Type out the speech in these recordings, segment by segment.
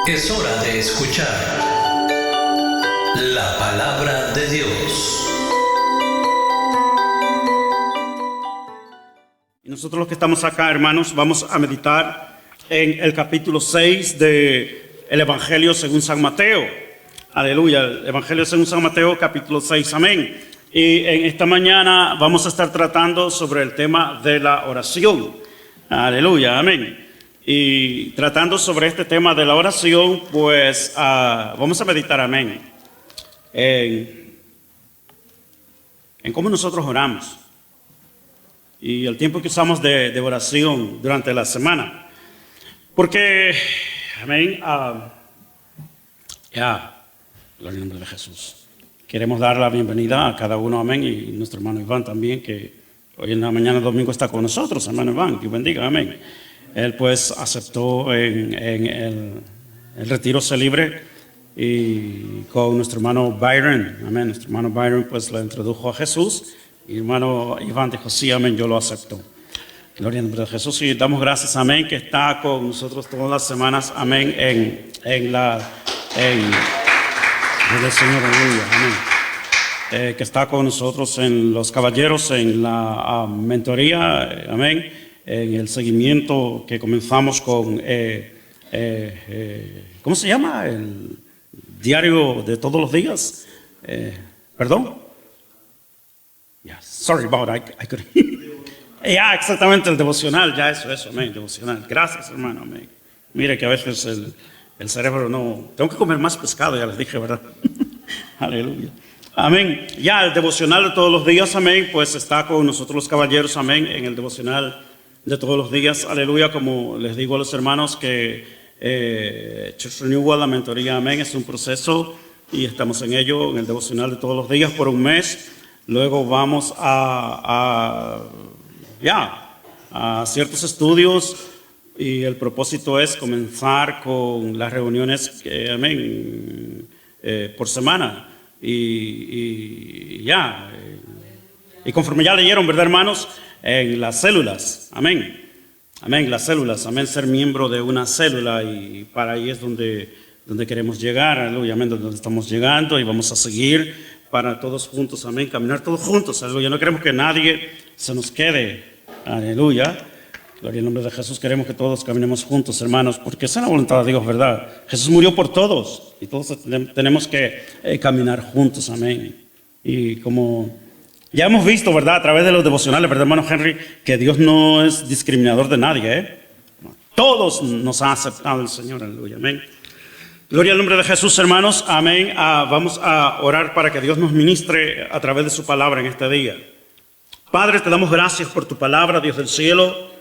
Es hora de escuchar la palabra de Dios. Y nosotros los que estamos acá, hermanos, vamos a meditar en el capítulo 6 del Evangelio según San Mateo. Aleluya, el Evangelio según San Mateo, capítulo 6, amén. Y en esta mañana vamos a estar tratando sobre el tema de la oración. Aleluya, amén. Y tratando sobre este tema de la oración, pues vamos a meditar, amén, en cómo nosotros oramos y el tiempo que usamos de oración durante la semana. Porque, amén, gloria al nombre de Jesús. Queremos dar la bienvenida a cada uno, amén, y nuestro hermano Iván también, que hoy en la mañana domingo está con nosotros, hermano Iván, que bendiga, amén. Él pues aceptó en el retiro libre y con nuestro hermano Byron, amén. Nuestro hermano Byron pues lo introdujo a Jesús y hermano Iván dijo sí, amén, yo lo acepto. Gloria al nombre de Jesús y damos gracias, amén, que está con nosotros todas las semanas, amén, del Señor, aleluya, amén. Que está con nosotros en los caballeros, en la mentoría, amén. En el seguimiento que comenzamos con, ¿cómo se llama? El diario de todos los días. ¿Perdón? Yeah, sorry about it. I couldn't. Ya, exactamente, el devocional, ya eso, amén, devocional. Gracias, hermano, amén. Mire que a veces el cerebro no... Tengo que comer más pescado, ya les dije, ¿verdad? Aleluya. Amén. Ya, el devocional de todos los días, amén, pues está con nosotros los caballeros, amén, en el devocional de todos los días, aleluya, como les digo a los hermanos que Church Renewal, la mentoría, amén, es un proceso y estamos en ello, en el devocional de todos los días por un mes. Luego vamos a ciertos estudios y el propósito es comenzar con las reuniones, amén, por semana y conforme ya leyeron, ¿verdad, hermanos? En las células, amén, amén, las células, amén, ser miembro de una célula y para ahí es donde queremos llegar, aleluya, amén, donde estamos llegando y vamos a seguir para todos juntos, amén, caminar todos juntos, aleluya, no queremos que nadie se nos quede, aleluya, gloria al nombre de Jesús, queremos que todos caminemos juntos, hermanos, porque esa es la voluntad de Dios, ¿verdad? Jesús murió por todos y todos tenemos que caminar juntos, amén, y como... Ya hemos visto, ¿verdad?, a través de los devocionales, ¿verdad, hermano Henry?, que Dios no es discriminador de nadie, ¿eh? Todos nos ha aceptado el Señor, aleluya, amén. Gloria al nombre de Jesús, hermanos, amén. Vamos a orar para que Dios nos ministre a través de su palabra en este día. Padre, te damos gracias por tu palabra, Dios del cielo,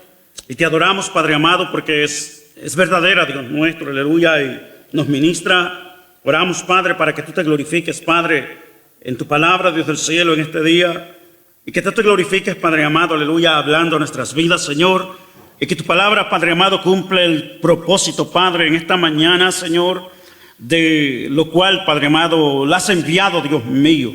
y te adoramos, Padre amado, porque es verdadera, Dios nuestro, aleluya, y nos ministra. Oramos, Padre, para que tú te glorifiques, Padre, en tu palabra, Dios del cielo, en este día, y que tú te glorifiques, Padre amado, aleluya, hablando a nuestras vidas, Señor, y que tu palabra, Padre amado, cumple el propósito, Padre, en esta mañana, Señor, de lo cual, Padre amado, la has enviado, Dios mío.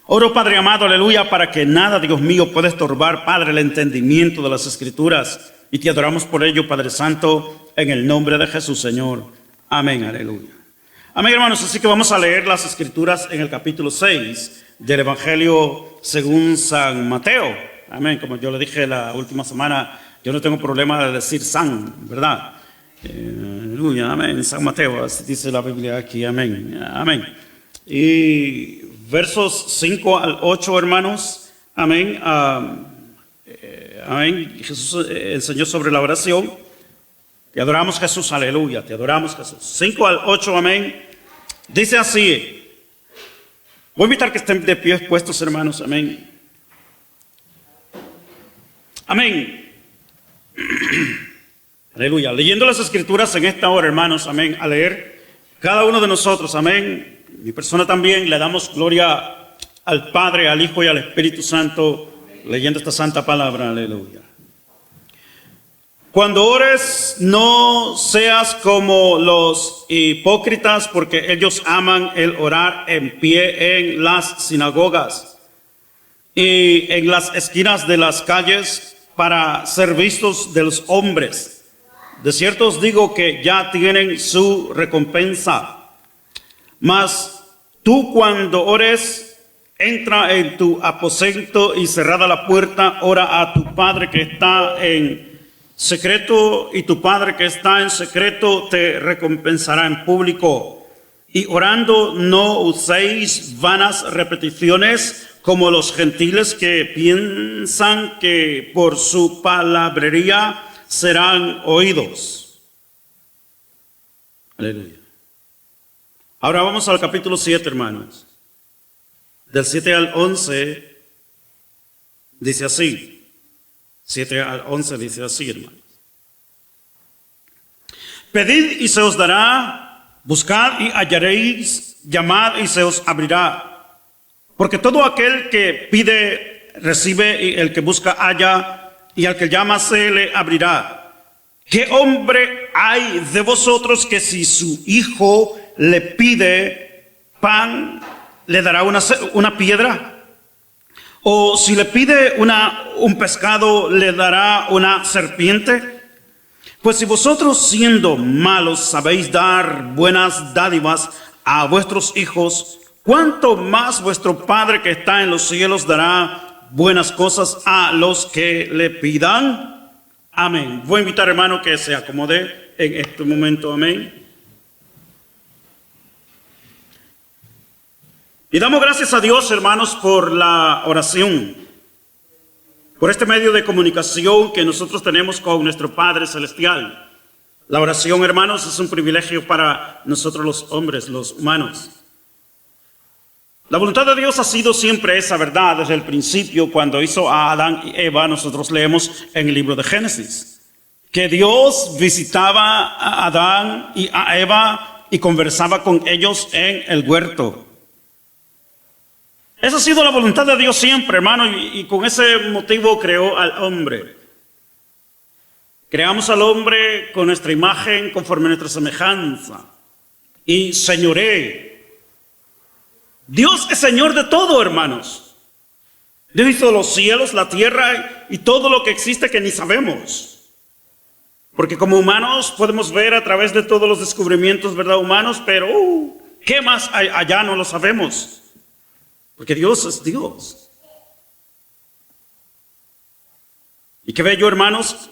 Oro, Padre amado, aleluya, para que nada, Dios mío, pueda estorbar, Padre, el entendimiento de las Escrituras, y te adoramos por ello, Padre Santo, en el nombre de Jesús, Señor. Amén, aleluya. Amén, hermanos, así que vamos a leer las Escrituras en el capítulo 6 del Evangelio según San Mateo. Amén, como yo le dije la última semana, yo no tengo problema de decir San, ¿verdad? Aleluya, amén, San Mateo, así dice la Biblia aquí, amén, amén. Y versos 5 al 8, hermanos, amén, amén, Jesús enseñó sobre la oración. Te adoramos, Jesús, aleluya, te adoramos, Jesús. 5 al 8, amén. Dice así, voy a invitar que estén de pie puestos, hermanos, amén. Amén. Aleluya. Leyendo las Escrituras en esta hora, hermanos, amén, a leer cada uno de nosotros, amén. Mi persona también, le damos gloria al Padre, al Hijo y al Espíritu Santo, leyendo esta santa palabra, aleluya. Cuando ores, no seas como los hipócritas, porque ellos aman el orar en pie en las sinagogas y en las esquinas de las calles para ser vistos de los hombres. De cierto os digo que ya tienen su recompensa. Mas tú cuando ores, entra en tu aposento y cerrada la puerta, ora a tu Padre que está en secreto, y tu Padre que está en secreto te recompensará en público. Y orando no uséis vanas repeticiones como los gentiles que piensan que por su palabrería serán oídos. Aleluya. Ahora vamos al capítulo 7, hermanos. Del 7 al 11 dice así. 7 al 11 dice así, hermanos. Pedid y se os dará, buscad y hallaréis, llamad y se os abrirá. Porque todo aquel que pide, recibe, y el que busca, halla, y al que llama se le abrirá. ¿Qué hombre hay de vosotros que si su hijo le pide pan, le dará una piedra? ¿O si le pide un pescado, le dará una serpiente? Pues si vosotros siendo malos sabéis dar buenas dádivas a vuestros hijos, ¿cuánto más vuestro Padre que está en los cielos dará buenas cosas a los que le pidan? Amén. Voy a invitar, hermano, que se acomode en este momento. Amén. Y damos gracias a Dios, hermanos, por la oración, por este medio de comunicación que nosotros tenemos con nuestro Padre Celestial. La oración, hermanos, es un privilegio para nosotros los hombres, los humanos. La voluntad de Dios ha sido siempre esa, ¿verdad? Desde el principio, cuando hizo a Adán y Eva, nosotros leemos en el libro de Génesis, que Dios visitaba a Adán y a Eva y conversaba con ellos en el huerto. Esa ha sido la voluntad de Dios siempre, hermano, y con ese motivo creó al hombre. Creamos al hombre con nuestra imagen, conforme a nuestra semejanza, y señoré. Dios es Señor de todo, hermanos. Dios hizo los cielos, la tierra y todo lo que existe que ni sabemos. Porque como humanos podemos ver a través de todos los descubrimientos, ¿verdad? Humanos, pero ¿qué más hay allá? No lo sabemos. Porque Dios es Dios. Y qué bello, hermanos,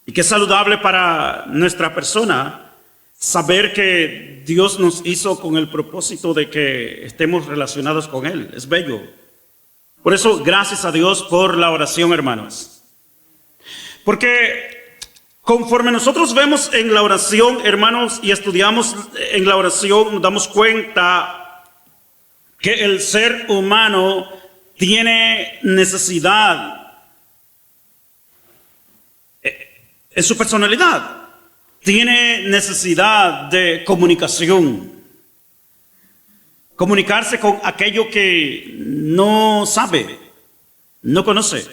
y qué saludable para nuestra persona saber que Dios nos hizo con el propósito de que estemos relacionados con Él. Es bello. Por eso, gracias a Dios por la oración, hermanos. Porque conforme nosotros vemos en la oración, hermanos, y estudiamos en la oración, nos damos cuenta que el ser humano tiene necesidad en su personalidad. Tiene necesidad de comunicación. Comunicarse con aquello que no sabe, no conoce,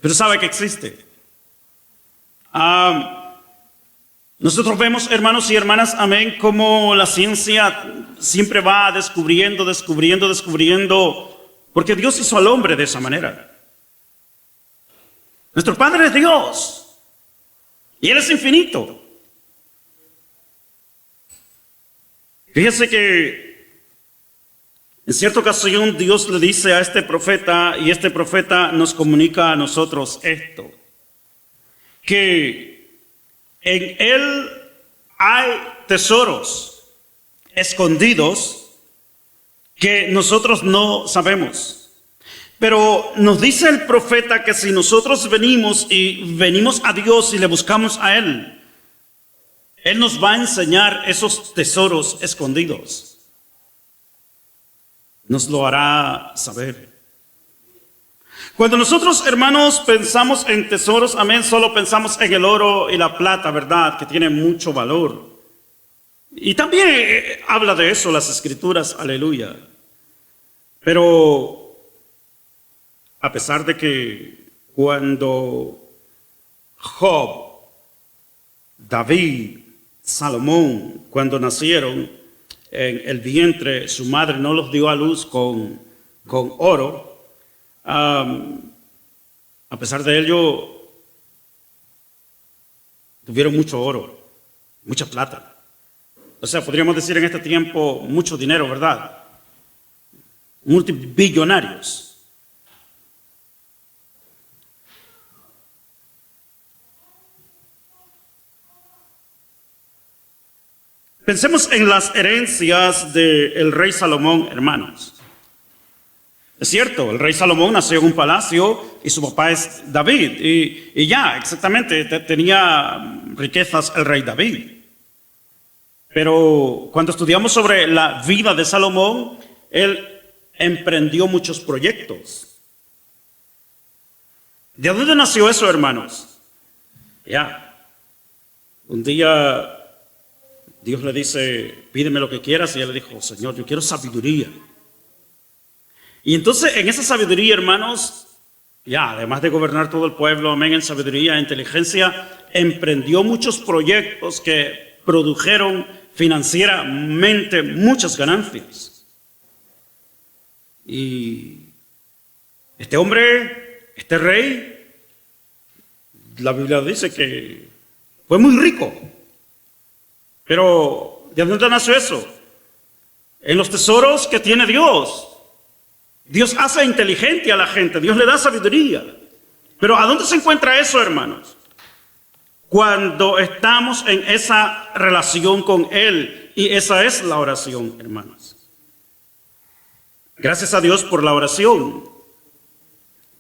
pero sabe que existe. Nosotros vemos, hermanos y hermanas, amén, como la ciencia siempre va descubriendo, porque Dios hizo al hombre de esa manera. Nuestro Padre es Dios, y Él es infinito. Fíjese que en cierta ocasión Dios le dice a este profeta, y este profeta nos comunica a nosotros esto, que en Él hay tesoros escondidos que nosotros no sabemos. Pero nos dice el profeta que si nosotros venimos a Dios y le buscamos a Él, Él nos va a enseñar esos tesoros escondidos. Nos lo hará saber. Cuando nosotros, hermanos, pensamos en tesoros, amén, solo pensamos en el oro y la plata, ¿verdad? Que tienen mucho valor. Y también habla de eso las Escrituras, aleluya. Pero a pesar de que cuando Job, David, Salomón, cuando nacieron en el vientre, su madre no los dio a luz con oro. A pesar de ello, tuvieron mucho oro, mucha plata. O sea, podríamos decir en este tiempo mucho dinero, ¿verdad? Multibillonarios. Pensemos en las herencias del rey Salomón, hermanos. Es cierto, el rey Salomón nació en un palacio y su papá es David. Y ya, exactamente, tenía riquezas el rey David. Pero cuando estudiamos sobre la vida de Salomón, él emprendió muchos proyectos. ¿De dónde nació eso, hermanos? Ya, un día Dios le dice, pídeme lo que quieras, y él le dijo, Señor, yo quiero sabiduría. Y entonces en esa sabiduría, hermanos, ya, además de gobernar todo el pueblo, amén, en sabiduría e inteligencia, emprendió muchos proyectos que produjeron financieramente muchas ganancias. Y este hombre, este rey, la Biblia dice que fue muy rico. Pero, ¿de dónde nació eso? En los tesoros que tiene Dios. Dios hace inteligente a la gente, Dios le da sabiduría. Pero ¿a dónde se encuentra eso, hermanos? Cuando estamos en esa relación con Él. Y esa es la oración, hermanos. Gracias a Dios por la oración.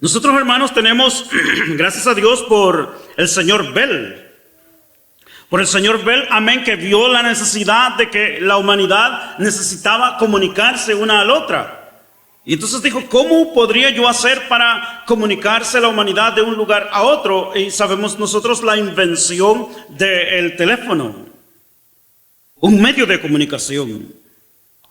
Nosotros, hermanos, tenemos, gracias a Dios por el señor Bell. Por el señor Bell, amén, que vio la necesidad de que la humanidad necesitaba comunicarse una a la otra. Y entonces dijo, ¿cómo podría yo hacer para comunicarse la humanidad de un lugar a otro? Y sabemos nosotros la invención del teléfono, un medio de comunicación.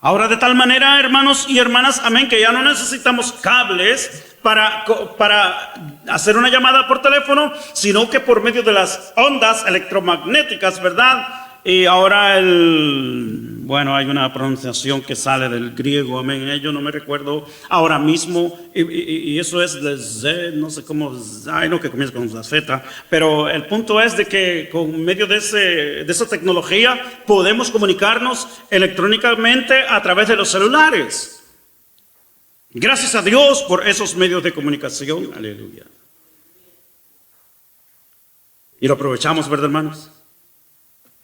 Ahora de tal manera, hermanos y hermanas, amén, que ya no necesitamos cables para hacer una llamada por teléfono, sino que por medio de las ondas electromagnéticas, ¿verdad? Y ahora hay una pronunciación que sale del griego, amén, yo no me recuerdo ahora mismo, y eso es de Z, no sé cómo, que comienza con la Z, pero el punto es de que con medio de esa tecnología podemos comunicarnos electrónicamente a través de los celulares. Gracias a Dios por esos medios de comunicación, aleluya. Y lo aprovechamos, ¿verdad, hermanos?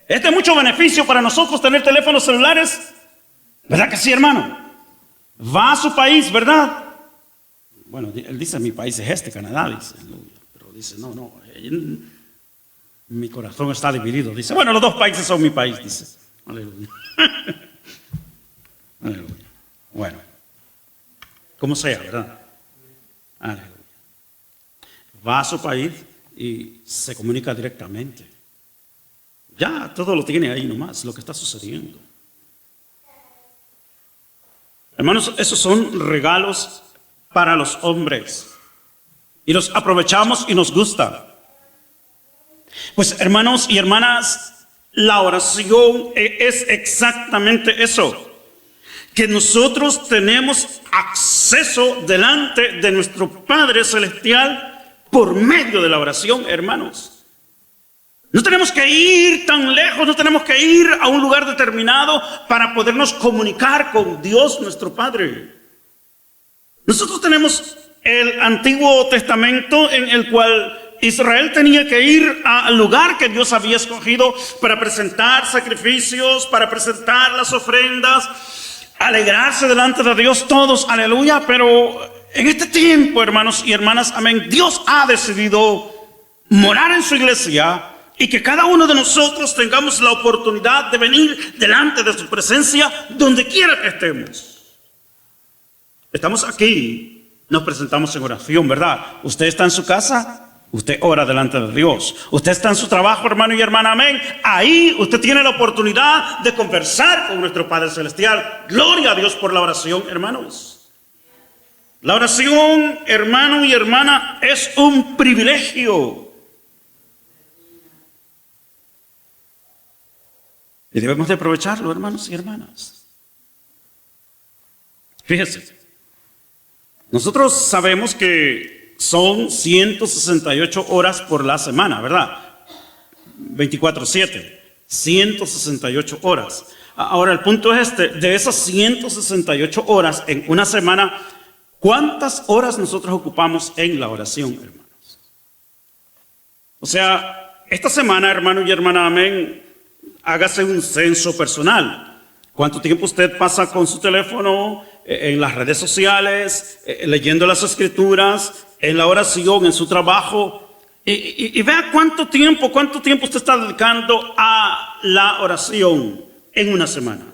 Es de mucho beneficio para nosotros tener teléfonos celulares, ¿verdad que sí, hermano? Va a su país, ¿verdad? Bueno, él dice, mi país es Canadá, dice, pero dice, no, mi corazón está dividido, dice, bueno, los dos países son mi país, dice, aleluya. Aleluya. Bueno, como sea, ¿verdad? Aleluya. Va a su país y se comunica directamente. Ya, todo lo tiene ahí nomás, lo que está sucediendo. Hermanos, esos son regalos para los hombres. Y los aprovechamos y nos gusta. Pues, hermanos y hermanas, la oración es exactamente eso. Que nosotros tenemos acceso delante de nuestro Padre Celestial por medio de la oración, hermanos. No tenemos que ir tan lejos, no tenemos que ir a un lugar determinado para podernos comunicar con Dios nuestro Padre. Nosotros tenemos el Antiguo Testamento en el cual Israel tenía que ir al lugar que Dios había escogido para presentar sacrificios, para presentar las ofrendas, alegrarse delante de Dios todos, aleluya. Pero en este tiempo, hermanos y hermanas, amén, Dios ha decidido morar en su iglesia. Y que cada uno de nosotros tengamos la oportunidad de venir delante de su presencia donde quiera que estemos. Estamos aquí, nos presentamos en oración, ¿verdad? Usted está en su casa, usted ora delante de Dios. Usted está en su trabajo, hermano y hermana, amén. Ahí usted tiene la oportunidad de conversar con nuestro Padre Celestial. Gloria a Dios por la oración, hermanos. La oración, hermano y hermana, es un privilegio. Y debemos de aprovecharlo, hermanos y hermanas. Fíjense, nosotros sabemos que son 168 horas por la semana, ¿verdad? 24/7, 168 horas. Ahora el punto es de esas 168 horas en una semana, ¿cuántas horas nosotros ocupamos en la oración, hermanos? O sea, esta semana, hermano y hermana, amén, hágase un censo personal. ¿Cuánto tiempo usted pasa con su teléfono, en las redes sociales, leyendo las escrituras, en la oración, en su trabajo? Y vea cuánto tiempo usted está dedicando a la oración en una semana.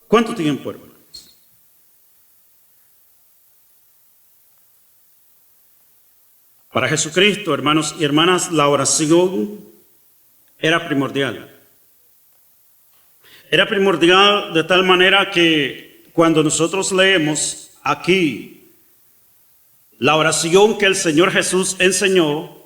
¿Cuánto tiempo, hermanos? Para Jesucristo, hermanos y hermanas, la oración era primordial. Era primordial de tal manera que cuando nosotros leemos aquí la oración que el Señor Jesús enseñó,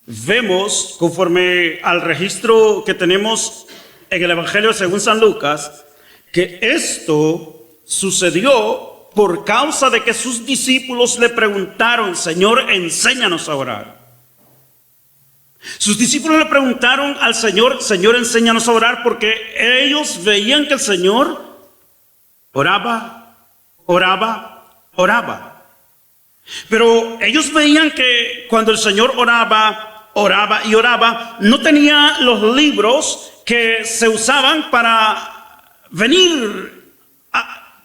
vemos, conforme al registro que tenemos en el Evangelio según San Lucas, que esto sucedió por causa de que sus discípulos le preguntaron: Señor, enséñanos a orar. Sus discípulos le preguntaron al Señor: Señor, enséñanos a orar, porque ellos veían que el Señor oraba. Pero ellos veían que cuando el Señor oraba, no tenía los libros que se usaban para venir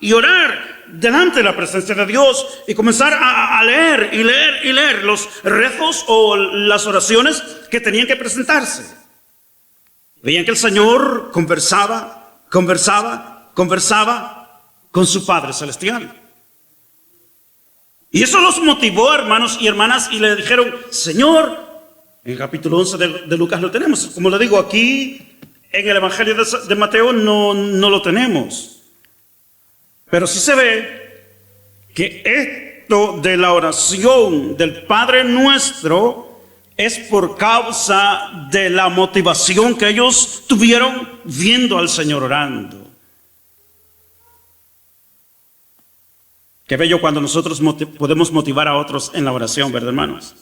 y orar delante de la presencia de Dios y comenzar a leer los rezos o las oraciones que tenían que presentarse. Veían que el Señor conversaba con su Padre Celestial. Y eso los motivó, hermanos y hermanas, y le dijeron: Señor, en el capítulo 11 de Lucas lo tenemos. Como le digo, aquí en el Evangelio de Mateo no lo tenemos. Pero sí se ve que esto de la oración del Padre Nuestro es por causa de la motivación que ellos tuvieron viendo al Señor orando. Qué bello cuando nosotros podemos motivar a otros en la oración, ¿verdad, hermanos?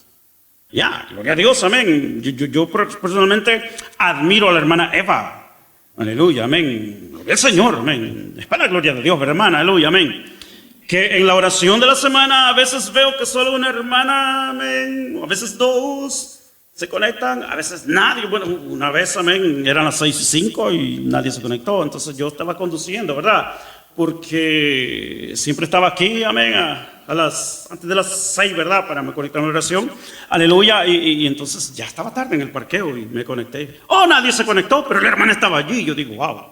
Gloria a Dios, amén. Yo personalmente admiro a la hermana Eva. Aleluya, amén. Gloria al Señor, amén. Es para la gloria de Dios, ¿verdad, hermana? Aleluya, amén. Que en la oración de la semana a veces veo que solo una hermana, amén, o a veces dos se conectan, a veces nadie. Bueno, una vez, amén, eran las 6:05 y nadie se conectó. Entonces yo estaba conduciendo, ¿verdad? Porque siempre estaba aquí, amén, antes de las 6, ¿verdad? Para me conectar a la oración. Aleluya. Y entonces ya estaba tarde en el parqueo y me conecté. Nadie se conectó, pero la hermana estaba allí. Yo digo: wow,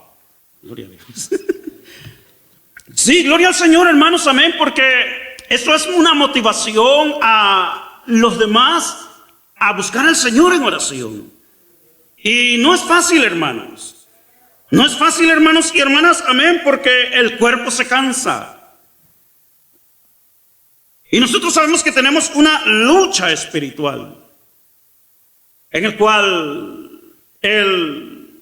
gloria a Dios. Sí, gloria al Señor, hermanos, amén, porque eso es una motivación a los demás a buscar al Señor en oración. Y no es fácil, hermanos. No es fácil, hermanos y hermanas, amén, porque el cuerpo se cansa. Y nosotros sabemos que tenemos una lucha espiritual en el cual el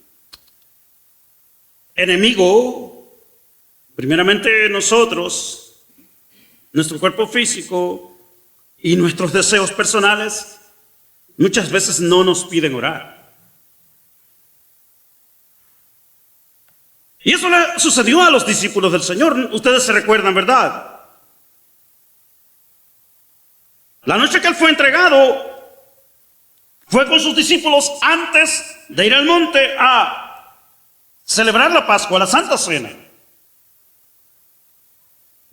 enemigo, primeramente nosotros, nuestro cuerpo físico y nuestros deseos personales, muchas veces no nos piden orar. Y eso le sucedió a los discípulos del Señor. Ustedes se recuerdan, ¿verdad? La noche que Él fue entregado, fue con sus discípulos antes de ir al monte a celebrar la Pascua, la Santa Cena.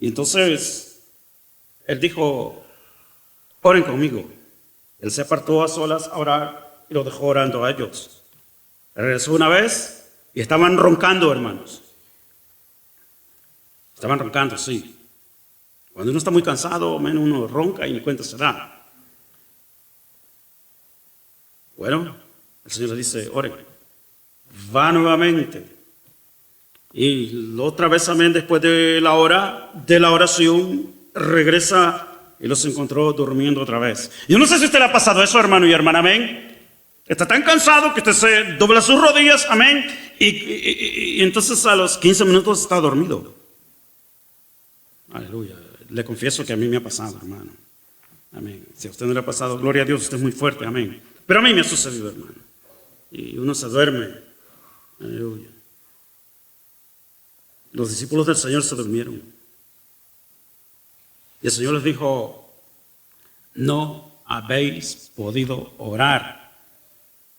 Y entonces Él dijo: oren conmigo. Él se apartó a solas a orar y los dejó orando a ellos. Regresó una vez. Y estaban roncando, hermanos. Estaban roncando, sí. Cuando uno está muy cansado, menos uno ronca y ni cuenta se da. Bueno, el Señor le dice: oren. Va nuevamente. Y otra vez, amén, después de la hora de la oración, regresa y los encontró durmiendo otra vez. Yo no sé si a usted le ha pasado eso, hermano y hermana, amén. Está tan cansado que usted se dobla sus rodillas, amén, y entonces a los 15 minutos está dormido. Aleluya. Le confieso que a mí me ha pasado, hermano. Amén. Si a usted no le ha pasado, gloria a Dios, usted es muy fuerte. Amén. Pero a mí me ha sucedido, hermano. Y uno se duerme. Aleluya. Los discípulos del Señor se durmieron. Y el Señor les dijo, no habéis podido orar.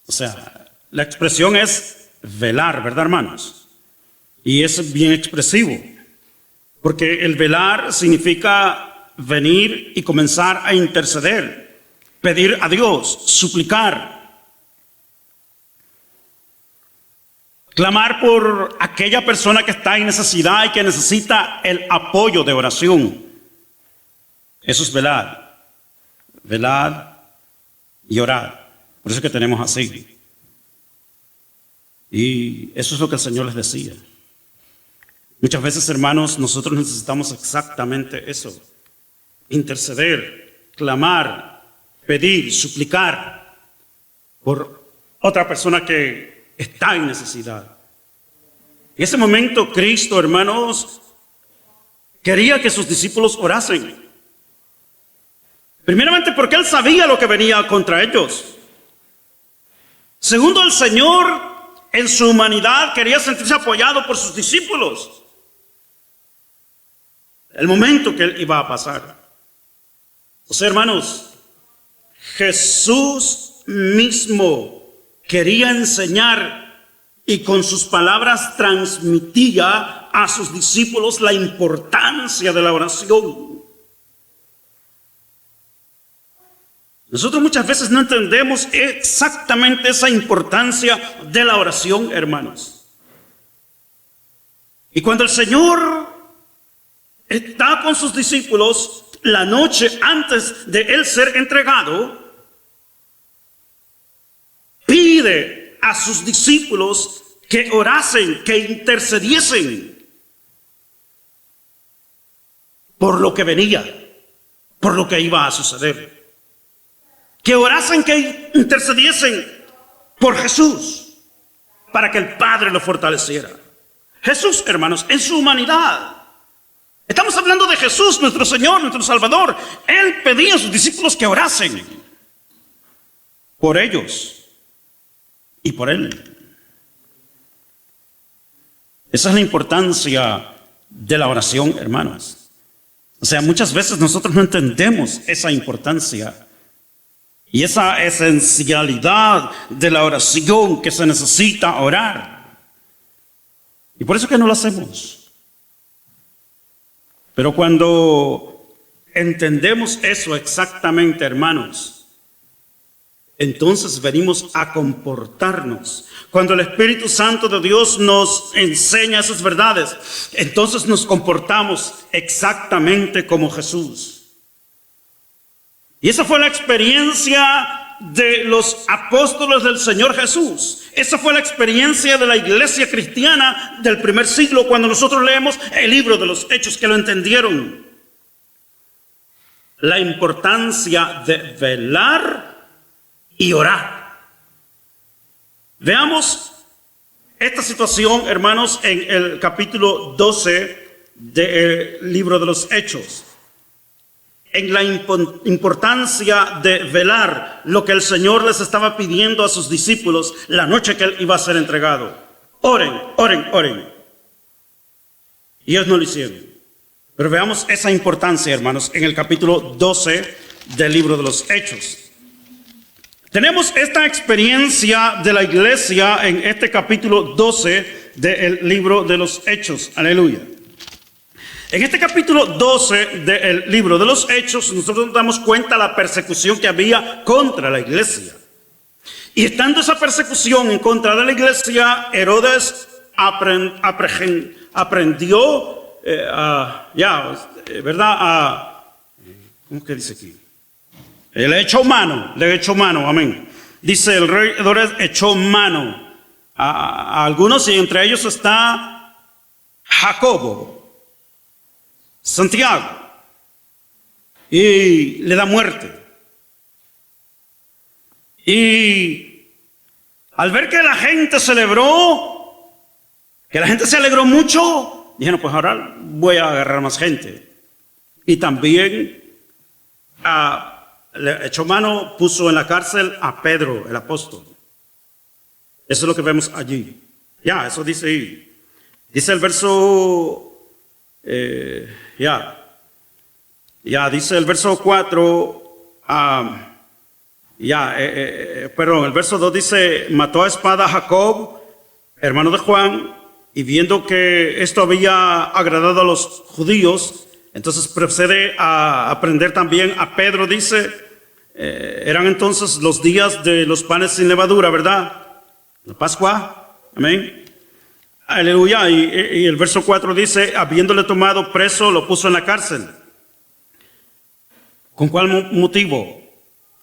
O sea, la expresión es velar, ¿verdad, hermanos? Y es bien expresivo. Porque el velar significa venir y comenzar a interceder, pedir a Dios, suplicar. Clamar por aquella persona que está en necesidad y que necesita el apoyo de oración. Eso es velar. Velar y orar. Por eso es que tenemos así. Y eso es lo que el Señor les decía. Muchas veces, hermanos, nosotros necesitamos exactamente eso. Interceder, clamar, pedir, suplicar por otra persona que está en necesidad. En ese momento Cristo, hermanos, quería que sus discípulos orasen. Primeramente porque Él sabía lo que venía contra ellos. Segundo, el Señor en su humanidad quería sentirse apoyado por sus discípulos. El momento que Él iba a pasar. O sea, hermanos, Jesús mismo quería enseñar y con sus palabras transmitía a sus discípulos la importancia de la oración. Nosotros muchas veces no entendemos exactamente esa importancia de la oración, hermanos. Y cuando el Señor está con sus discípulos la noche antes de Él ser entregado, pide a sus discípulos que orasen, que intercediesen por lo que venía, por lo que iba a suceder. Que orasen, que intercediesen por Jesús, para que el Padre lo fortaleciera. Jesús, hermanos, en su humanidad. Estamos hablando de Jesús, nuestro Señor, nuestro Salvador. Él pedía a sus discípulos que orasen por ellos y por Él. Esa es la importancia de la oración, hermanos. O sea, muchas veces nosotros no entendemos esa importancia y esa esencialidad de la oración que se necesita orar. Y por eso que no lo hacemos. Pero cuando entendemos eso exactamente, hermanos, entonces venimos a comportarnos. Cuando el Espíritu Santo de Dios nos enseña esas verdades, entonces nos comportamos exactamente como Jesús. Y esa fue la experiencia de los apóstoles del Señor Jesús. Esa fue la experiencia de la iglesia cristiana del primer siglo, cuando nosotros leemos el libro de los Hechos, que lo entendieron. La importancia de velar y orar. Veamos esta situación, hermanos, en el capítulo 12 del libro de los Hechos. En la importancia de velar lo que el Señor les estaba pidiendo a sus discípulos la noche que Él iba a ser entregado. Oren, oren, oren. Y ellos no lo hicieron. Pero veamos esa importancia, hermanos, en el capítulo 12 del libro de los Hechos. Tenemos esta experiencia de la iglesia en este capítulo 12 del libro de los Hechos. Aleluya. En este capítulo 12 del libro de los Hechos, nosotros nos damos cuenta de la persecución que había contra la iglesia. Y estando esa persecución en contra de la iglesia, Herodes aprendió, ¿cómo que dice aquí? Le echó mano, amén. Dice el rey Herodes echó mano a algunos, y entre ellos está Jacobo, Santiago, y le da muerte. Y al ver que la gente celebró, que la gente se alegró mucho, dijeron, pues ahora voy a agarrar más gente. Y también le echó mano, puso en la cárcel a Pedro, el apóstol. Eso es lo que vemos allí. Ya, eso dice ahí. Dice el verso, dice el verso 4, perdón, el verso 2 dice, mató a espada a Jacob, hermano de Juan, y viendo que esto había agradado a los judíos, entonces procede a prender también a Pedro, dice, eran entonces los días de los panes sin levadura, ¿verdad? La Pascua, amén. Aleluya, y el verso 4 dice, habiéndole tomado preso, lo puso en la cárcel. ¿Con cuál motivo?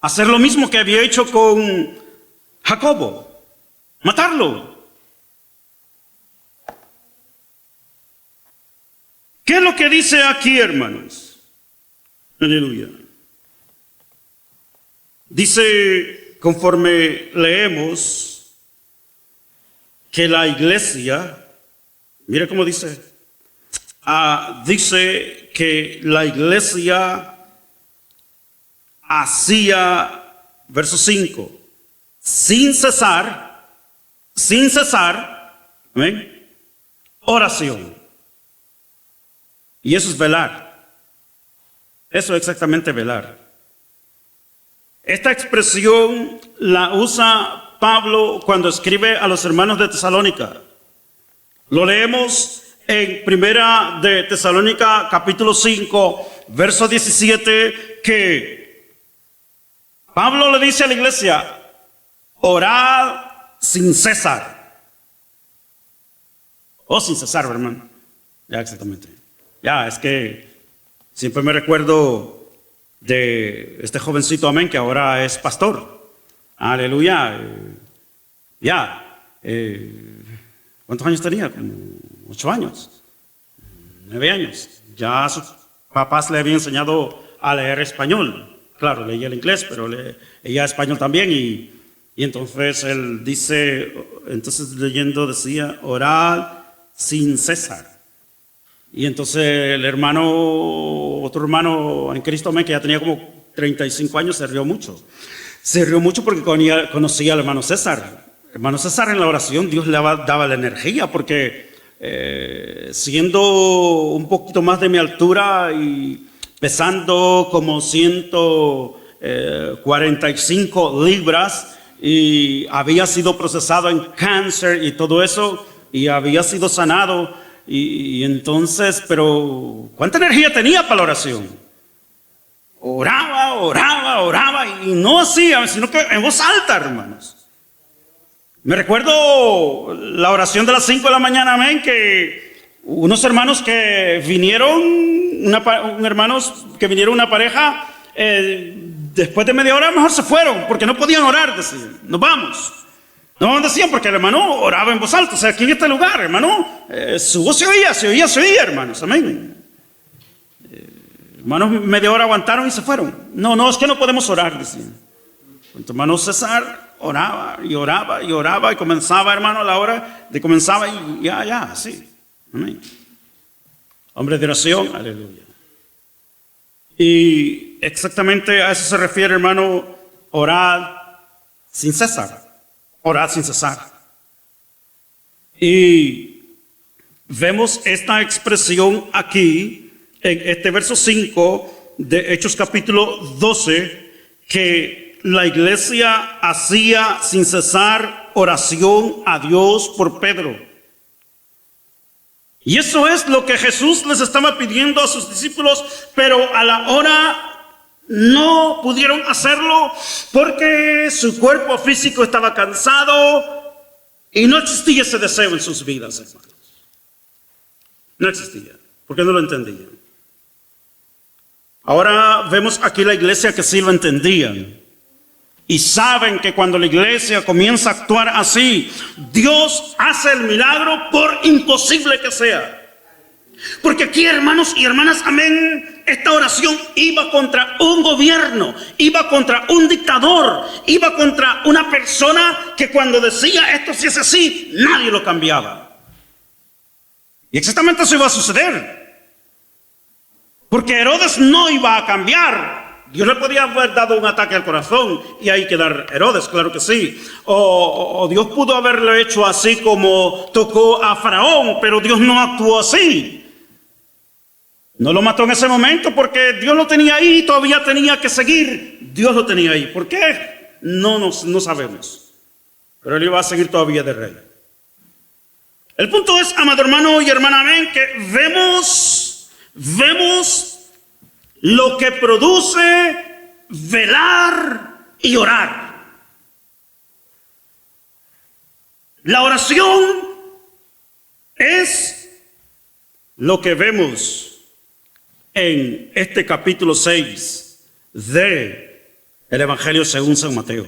Hacer lo mismo que había hecho con Jacobo, matarlo. ¿Qué es lo que dice aquí, hermanos? Aleluya. Dice, conforme leemos, que la iglesia, mire cómo dice, dice que la iglesia hacía, verso 5, sin cesar, ¿amén? Oración. Y eso es velar. Eso es exactamente velar. Esta expresión la usa Pablo cuando escribe a los hermanos de Tesalónica. Lo leemos en Primera de Tesalónica, capítulo 5, verso 17, que Pablo le dice a la iglesia, orad sin cesar. O sin cesar, hermano. Ya, exactamente. Ya, es que siempre me recuerdo de este jovencito, amén, que ahora es pastor. Aleluya. ¿Cuántos años tenía? Como 8 años, 9 años. Ya a sus papás le habían enseñado a leer español. Claro, leía el inglés, pero leía español también. Y entonces él dice, entonces leyendo decía, orad sin cesar. Y entonces el hermano, otro hermano en Cristo, que ya tenía como 35 años, se rió mucho. Se rió mucho porque conocía al hermano César. Hermano César, en la oración Dios le daba la energía, porque siendo un poquito más de mi altura y pesando como 145 libras, y había sido procesado en cáncer y todo eso, y había sido sanado, y entonces, pero ¿cuánta energía tenía para la oración? Oraba, y no hacía, sino que en voz alta, hermanos. Me recuerdo la oración de las 5 de la mañana, amén, que unos hermanos que vinieron, una pareja, después de media hora mejor se fueron, porque no podían orar, decían, nos vamos. No decían, porque el hermano oraba en voz alta. O sea, aquí en este lugar, hermano, su voz se oía, hermanos, amén. Hermanos, media hora aguantaron y se fueron. No, es que no podemos orar, decían. Entonces, hermano César oraba y comenzaba, hermano, a la hora de comenzaba y ya, sí. Amén. Hombre de oración, aleluya. Y exactamente a eso se refiere, hermano, orar sin cesar. Orad sin cesar. Y vemos esta expresión aquí en este verso 5 de Hechos capítulo 12, que la iglesia hacía sin cesar oración a Dios por Pedro. Y eso es lo que Jesús les estaba pidiendo a sus discípulos, pero a la hora no pudieron hacerlo porque su cuerpo físico estaba cansado y no existía ese deseo en sus vidas, hermanos. No existía, porque no lo entendían. Ahora vemos aquí la iglesia que sí lo entendían. Y saben que cuando la iglesia comienza a actuar así, Dios hace el milagro por imposible que sea. Porque aquí, hermanos y hermanas, amén, esta oración iba contra un gobierno, iba contra un dictador, iba contra una persona que cuando decía esto si es así, nadie lo cambiaba. Y exactamente eso iba a suceder. Porque Herodes no iba a cambiar Dios le podía haber dado un ataque al corazón y ahí quedar Herodes, claro que sí. O Dios pudo haberlo hecho así como tocó a Faraón, pero Dios no actuó así. No lo mató en ese momento porque Dios lo tenía ahí y todavía tenía que seguir. Dios lo tenía ahí. ¿Por qué? No sabemos. Pero él iba a seguir todavía de rey. El punto es, amado hermano y hermana, amén, que vemos lo que produce velar y orar. La oración es lo que vemos en este capítulo 6 de el Evangelio según San Mateo.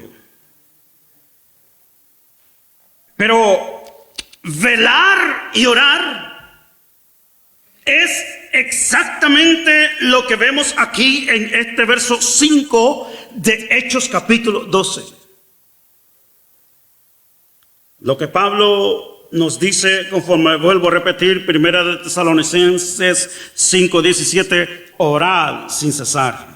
Pero velar y orar es exactamente lo que vemos aquí en este verso 5 de Hechos capítulo 12. Lo que Pablo nos dice, conforme vuelvo a repetir, Primera de Tesalonicenses 5:17, orad sin cesar.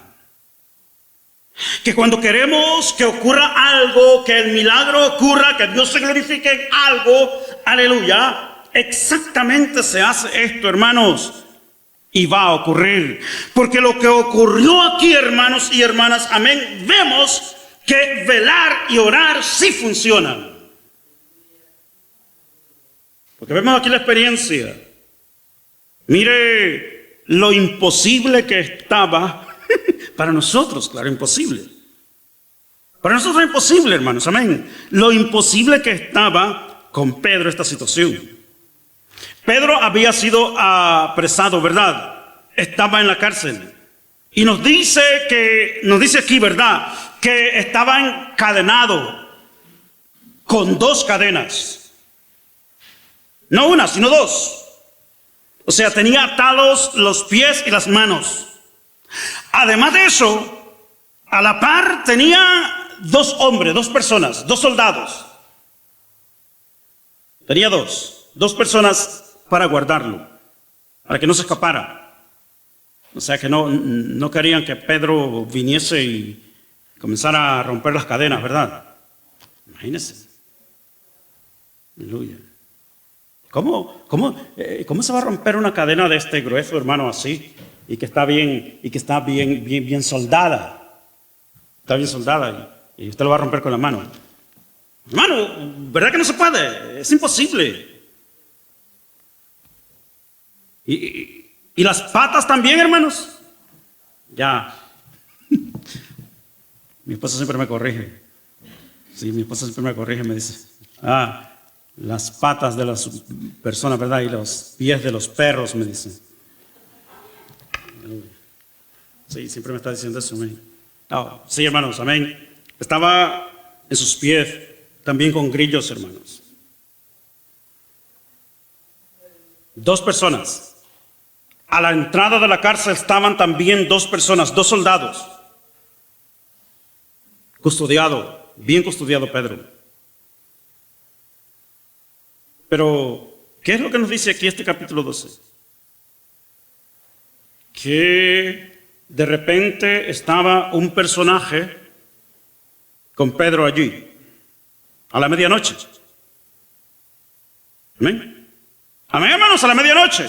Que cuando queremos que ocurra algo, que el milagro ocurra, que Dios se glorifique en algo, aleluya, exactamente se hace esto, hermanos, y va a ocurrir. Porque lo que ocurrió aquí, hermanos y hermanas, amén, vemos que velar y orar sí funcionan. Porque vemos aquí la experiencia. Mire lo imposible que estaba para nosotros, claro, imposible. Para nosotros es imposible, hermanos, amén. Lo imposible que estaba con Pedro esta situación. Pedro había sido apresado, ¿verdad? Estaba en la cárcel. Y nos dice aquí, ¿verdad? Que estaba encadenado con 2 cadenas. No una, sino 2. O sea, tenía atados los pies y las manos. Además de eso, a la par tenía 2 hombres, 2 personas, 2 soldados. Tenía 2 personas para guardarlo, para que no se escapara. O sea que no querían que Pedro viniese y comenzara a romper las cadenas, ¿verdad? Imagínense. Aleluya. ¿Cómo se va a romper una cadena de este grueso, hermano, así? Y que está bien soldada. Está bien soldada y usted lo va a romper con la mano. Hermano, ¿verdad que no se puede? Es imposible. Y las patas también, hermanos. Ya. Mi esposa siempre me corrige. Sí, mi esposa siempre me corrige, me dice, las patas de las personas, ¿verdad? Y los pies de los perros, me dice. Sí, siempre me está diciendo eso, amén. Sí, hermanos, amén. Estaba en sus pies, también con grillos, hermanos. 2 personas. A la entrada de la cárcel estaban también 2 personas, 2 soldados. Bien custodiado Pedro. Pero, ¿qué es lo que nos dice aquí este capítulo 12? Que de repente estaba un personaje con Pedro allí, a la medianoche. Amén. Amén, hermanos, a la medianoche.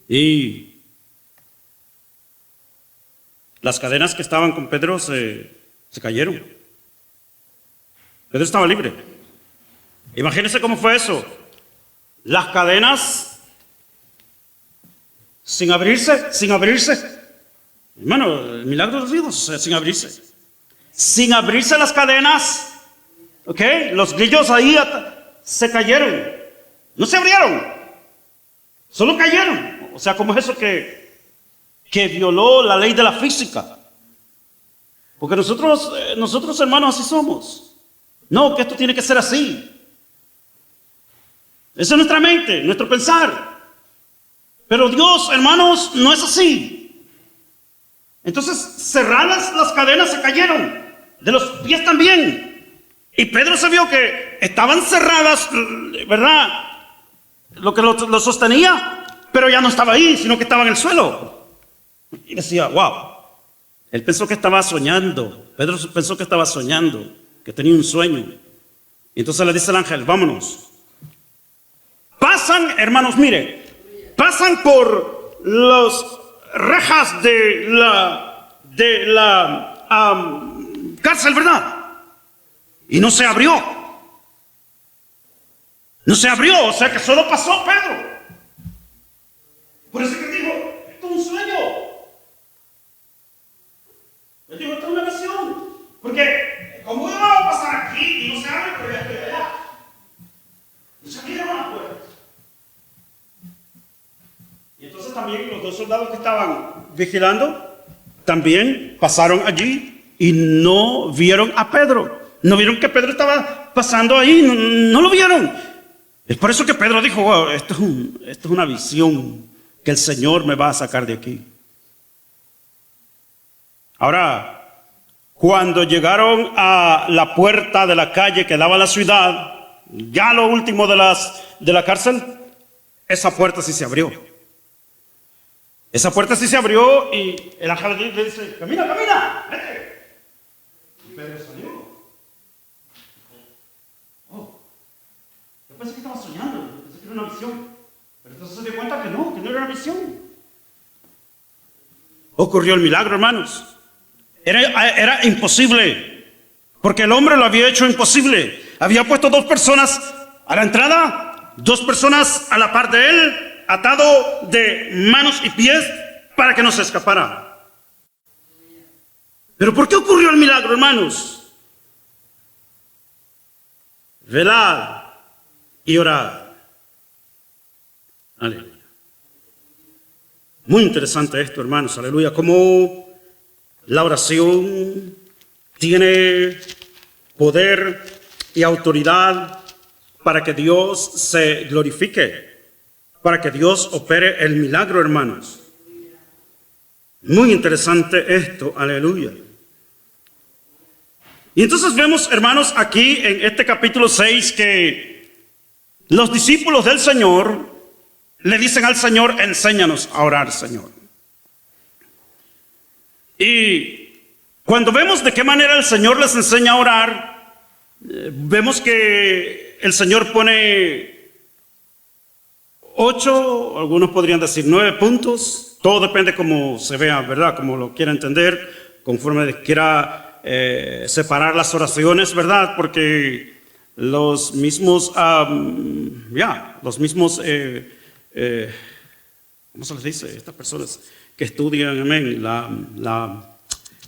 Y las cadenas que estaban con Pedro se cayeron. Pedro estaba libre. Imagínense cómo fue eso. Las cadenas sin abrirse. Hermano, el milagro de Dios, sin abrirse. Sin abrirse las cadenas, ¿ok? Los grillos ahí se cayeron. No se abrieron. Solo cayeron. O sea, ¿cómo es eso que violó la ley de la física? Porque nosotros hermanos así somos. No, que esto tiene que ser así. Esa es nuestra mente, nuestro pensar. Pero Dios, hermanos, no es así. Entonces, cerradas las cadenas se cayeron. De los pies también. Y Pedro se vio que estaban cerradas, ¿verdad? Lo que lo sostenía, pero ya no estaba ahí, sino que estaba en el suelo. Y decía, wow. Él pensó que estaba soñando. Pedro pensó que estaba soñando, que tenía un sueño. Y entonces le dice el ángel, vámonos. Pasan, hermanos, mire, pasan por las rejas de la cárcel, ¿verdad? Y no se abrió. No se abrió, o sea que solo pasó Pedro. Por eso que dijo, esto es un sueño. Él dijo, esto es una visión. Porque, ¿cómo iba a pasar aquí y no se abre, pero ya estoy allá? No se abrieron las puertas. Y entonces también los dos soldados que estaban vigilando, también pasaron allí y no vieron a Pedro. No vieron que Pedro estaba pasando ahí, no lo vieron. Es por eso que Pedro dijo, wow, esto es una visión que el Señor me va a sacar de aquí. Ahora, cuando llegaron a la puerta de la calle que daba a la ciudad, ya lo último de la cárcel, esa puerta sí se abrió. Esa puerta sí se abrió y el ángel le dice, camina, vete. Y Pedro salió. Oh, yo pensé que estaba soñando, pensé que era una visión. Pero entonces se dio cuenta que no era una visión. Ocurrió el milagro, hermanos. Era imposible, porque el hombre lo había hecho imposible. Había puesto 2 personas a la entrada, 2 personas a la par de él, atado de manos y pies para que no se escapara. ¿Pero por qué ocurrió el milagro, hermanos? Velad y orad. Aleluya. Muy interesante esto, hermanos, aleluya. Cómo la oración tiene poder y autoridad para que Dios se glorifique, para que Dios opere el milagro, hermanos. Muy interesante esto, aleluya. Y entonces vemos, hermanos, aquí en este capítulo 6 que los discípulos del Señor le dicen al Señor, enséñanos a orar, Señor. Y cuando vemos de qué manera el Señor les enseña a orar, vemos que el Señor pone 8, algunos podrían decir 9 puntos. Todo depende cómo se vea, ¿verdad? Como lo quiera entender, conforme quiera separar las oraciones, ¿verdad? Porque los mismos, ¿cómo se les dice? Estas personas que estudian, amén,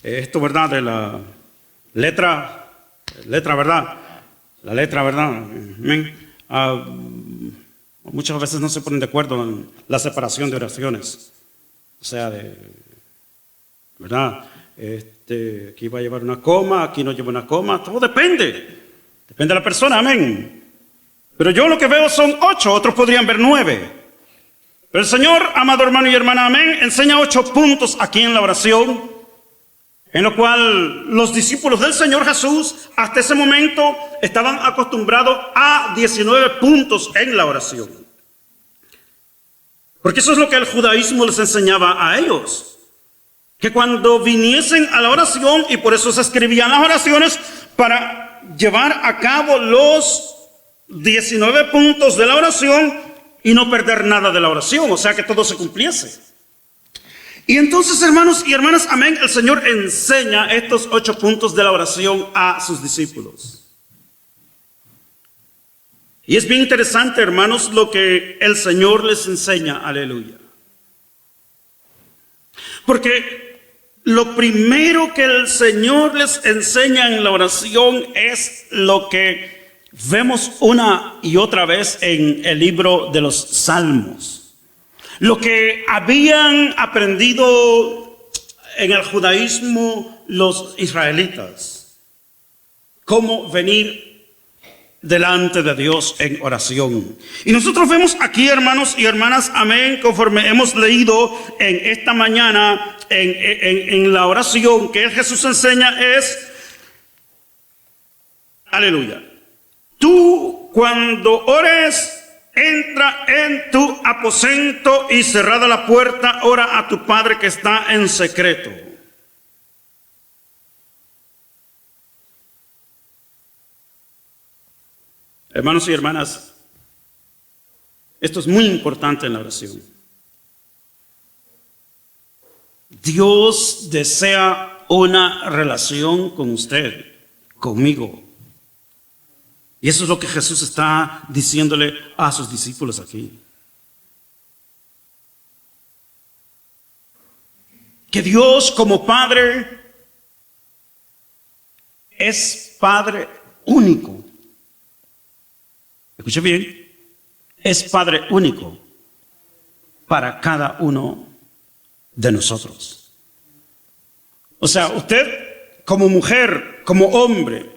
esto, ¿verdad? De la letra, ¿verdad? La letra, ¿verdad? Amén. Muchas veces no se ponen de acuerdo en la separación de oraciones. O sea, ¿verdad? Aquí va a llevar una coma, aquí no lleva una coma, todo depende. Depende de la persona, amén. Pero yo lo que veo son 8, otros podrían ver 9. Pero el Señor, amado hermano y hermana, amén, enseña 8 puntos aquí en la oración, en lo cual los discípulos del Señor Jesús hasta ese momento estaban acostumbrados a 19 puntos en la oración. Porque eso es lo que el judaísmo les enseñaba a ellos. Que cuando viniesen a la oración, y por eso se escribían las oraciones, para llevar a cabo los 19 puntos de la oración y no perder nada de la oración, o sea que todo se cumpliese. Y entonces, hermanos y hermanas, amén, el Señor enseña estos 8 puntos de la oración a sus discípulos. Y es bien interesante, hermanos, lo que el Señor les enseña, aleluya. Porque lo primero que el Señor les enseña en la oración es lo que vemos una y otra vez en el libro de los Salmos. Lo que habían aprendido en el judaísmo los israelitas. Cómo venir delante de Dios en oración. Y nosotros vemos aquí, hermanos y hermanas, amén, conforme hemos leído en esta mañana en la oración que Jesús enseña es, aleluya. Tú cuando ores, entra en tu aposento y cerrada la puerta, ora a tu Padre que está en secreto. Hermanos y hermanas, esto es muy importante en la oración. Dios desea una relación con usted, conmigo. Y eso es lo que Jesús está diciéndole a sus discípulos aquí. Que Dios como Padre es Padre único. Escuche bien, es Padre único para cada uno de nosotros. O sea, usted como mujer, como hombre,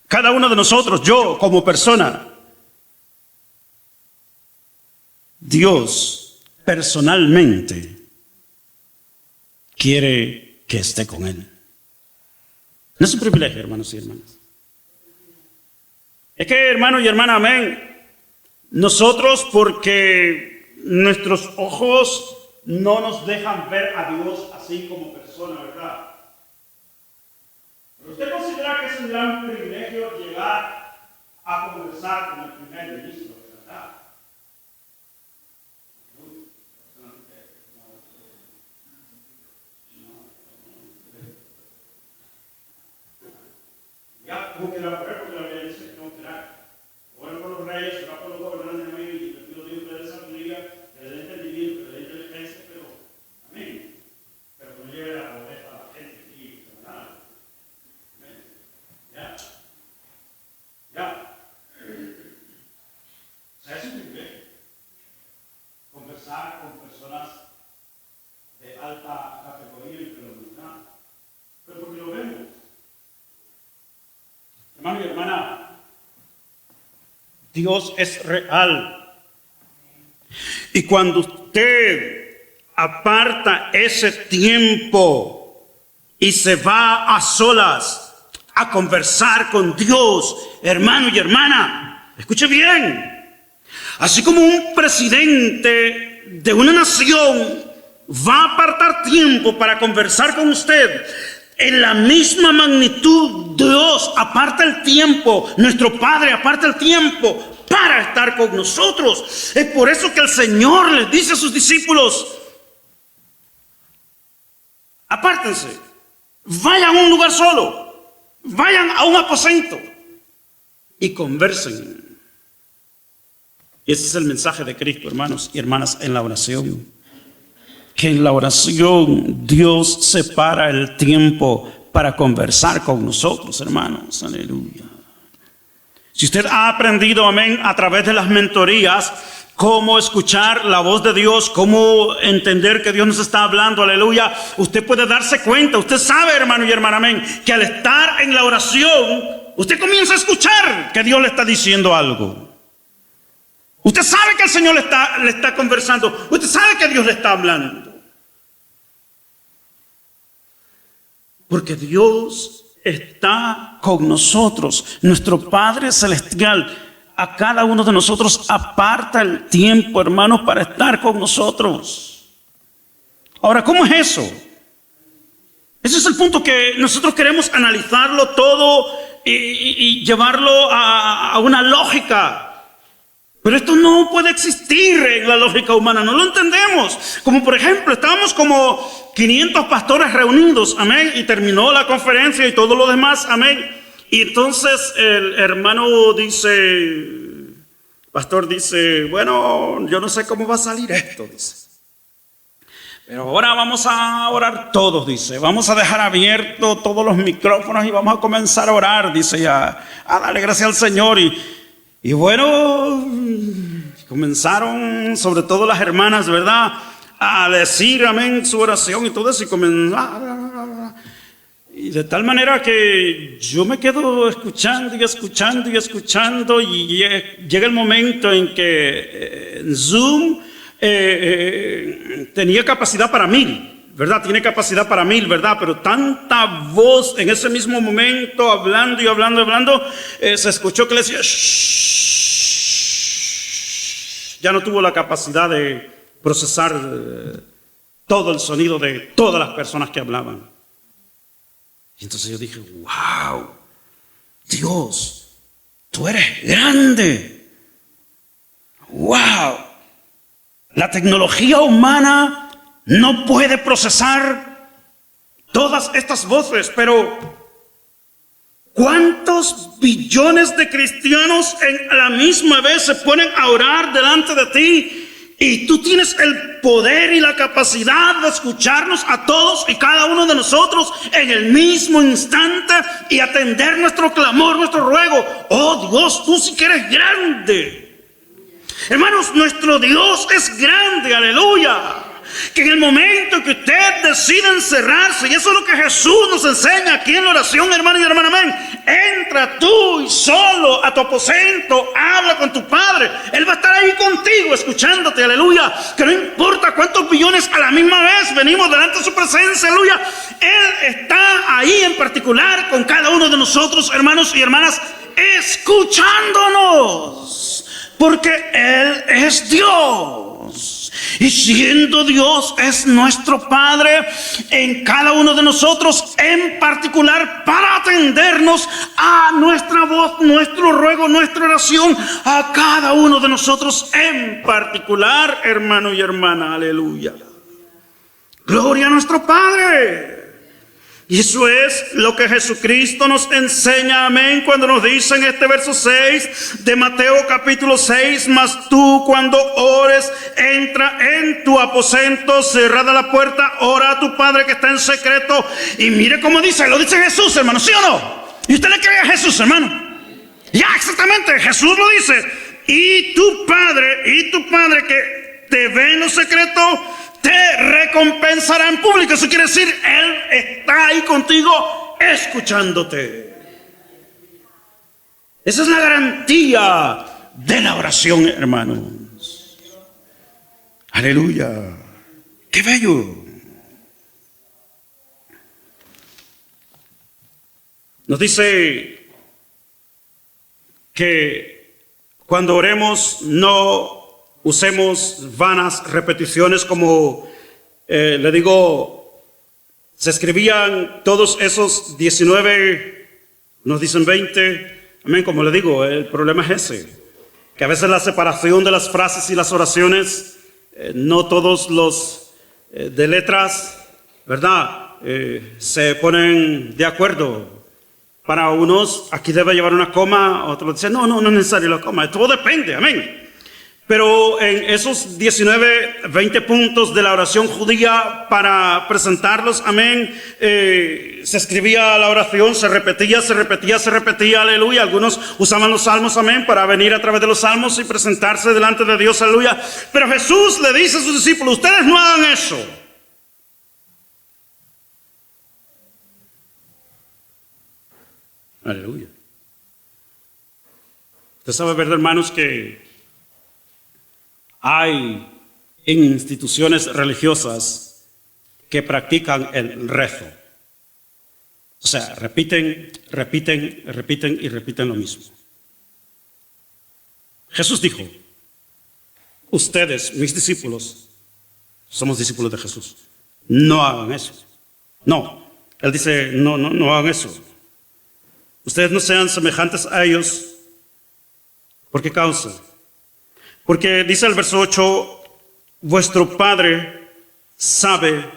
cada uno de nosotros, yo como persona, Dios personalmente quiere que esté con él. No es un privilegio, hermanos y hermanas. Es que, hermano y hermana, amén, nosotros porque nuestros ojos no nos dejan ver a Dios así como persona, ¿verdad? Pero usted considera que es un gran privilegio llegar a conversar con el primer ministro, ¿verdad? Ya, como que la mujer, porque la Biblia dice que no será. Bueno, por los reyes, será por los gobernantes, amén, y te pido Dios de esa familia, que le dé entendimiento, que le dé inteligencia, pero, amén, pero que no lleve la pobreza a la gente aquí, ¿verdad? Amén. Ya. O sea, es un privilegio conversar con personas de alta categoría entre la humanidad, pero porque lo vemos. Hermano y hermana, Dios es real. Y cuando usted aparta ese tiempo y se va a solas a conversar con Dios, hermano y hermana, escuche bien, así como un presidente de una nación va a apartar tiempo para conversar con usted, en la misma magnitud Dios aparta el tiempo, nuestro Padre aparta el tiempo para estar con nosotros. Es por eso que el Señor les dice a sus discípulos: apártense, vayan a un lugar solo, vayan a un aposento y conversen. Y ese es el mensaje de Cristo, hermanos y hermanas, en la oración. Que en la oración Dios separa el tiempo para conversar con nosotros, hermanos. Aleluya. Si usted ha aprendido, amén, a través de las mentorías, cómo escuchar la voz de Dios, cómo entender que Dios nos está hablando, aleluya, usted puede darse cuenta, usted sabe, hermano y hermana, amén, que al estar en la oración, usted comienza a escuchar que Dios le está diciendo algo. Usted sabe que el Señor le está conversando, usted sabe que Dios le está hablando. Porque Dios está con nosotros, nuestro Padre Celestial. A cada uno de nosotros aparta el tiempo, hermanos, para estar con nosotros. Ahora, ¿cómo es eso? Ese es el punto que nosotros queremos analizarlo todo y llevarlo a una lógica. Pero esto no puede existir en la lógica humana, no lo entendemos. Como por ejemplo, estábamos como 500 pastores reunidos, amén, y terminó la conferencia y todo lo demás, amén. Y entonces el hermano dice, pastor dice, bueno, yo no sé cómo va a salir esto, dice. Pero ahora vamos a orar todos, dice. Vamos a dejar abiertos todos los micrófonos y vamos a comenzar a orar, dice, a darle gracias al Señor. Y bueno, comenzaron, sobre todo las hermanas, ¿verdad?, a decir amén su oración y todo eso, y comenzaron. Y de tal manera que yo me quedo escuchando y escuchando y escuchando, y llega el momento en que Zoom tenía capacidad para 1000, ¿verdad? Tiene capacidad para 1000, ¿verdad? Pero tanta voz en ese mismo momento, hablando y hablando, se escuchó que le decía, shh. ya no tuvo la capacidad de procesar todo el sonido de todas las personas que hablaban. Y entonces yo dije, wow, Dios, tú eres grande. Wow, la tecnología humana no puede procesar todas estas voces, pero ¿cuántos billones de cristianos a la misma vez se ponen a orar delante de ti? Y tú tienes el poder y la capacidad de escucharnos a todos y cada uno de nosotros en el mismo instante y atender nuestro clamor, nuestro ruego. Oh Dios, tú sí que eres grande. Hermanos, nuestro Dios es grande, aleluya. Que en el momento que usted decide encerrarse, y eso es lo que Jesús nos enseña aquí en la oración, hermano y hermana, amén. Entra tú y solo a tu aposento, habla con tu Padre. Él va a estar ahí contigo, escuchándote, aleluya. Que no importa cuántos billones a la misma vez venimos delante de su presencia, aleluya. Él está ahí en particular con cada uno de nosotros, hermanos y hermanas, escuchándonos. Porque Él es Dios. Y siendo Dios es nuestro Padre en cada uno de nosotros, en particular para atendernos a nuestra voz, nuestro ruego, nuestra oración, a cada uno de nosotros en particular, hermano y hermana, aleluya. Gloria a nuestro Padre. Y eso es lo que Jesucristo nos enseña, amén, cuando nos dice en este verso 6 de Mateo capítulo 6, mas tú cuando ores, entra en tu aposento, cerrada la puerta, ora a tu Padre que está en secreto. Y mire cómo dice, lo dice Jesús, hermano, ¿sí o no? ¿Y usted le cree a Jesús, hermano? Ya, exactamente, Jesús lo dice. Y tu Padre que te ve en lo secreto, te recompensará en público. Eso quiere decir, Él está ahí contigo escuchándote. Esa es la garantía de la oración, hermanos. Aleluya. ¡Qué bello! Nos dice que cuando oremos no usemos vanas repeticiones como, le digo, se escribían todos esos 19, nos dicen 20, amén, como le digo, el problema es ese, que a veces la separación de las frases y las oraciones, no todos los de letras, ¿verdad? Se ponen de acuerdo. Para unos, aquí debe llevar una coma, otros dicen, no es necesario la coma, todo depende, amén. Pero en esos 19, 20 puntos de la oración judía para presentarlos, amén, se escribía la oración, se repetía, aleluya. Algunos usaban los salmos, amén, para venir a través de los salmos y presentarse delante de Dios, aleluya. Pero Jesús le dice a sus discípulos, ustedes no hagan eso. Aleluya. Usted sabe, ¿verdad, hermanos, que hay instituciones religiosas que practican el rezo? O sea, repiten lo mismo. Jesús dijo, ustedes, mis discípulos, somos discípulos de Jesús, no hagan eso. No, Él dice, no hagan eso. Ustedes no sean semejantes a ellos. ¿Por qué causa? Porque dice el verso 8, vuestro Padre sabe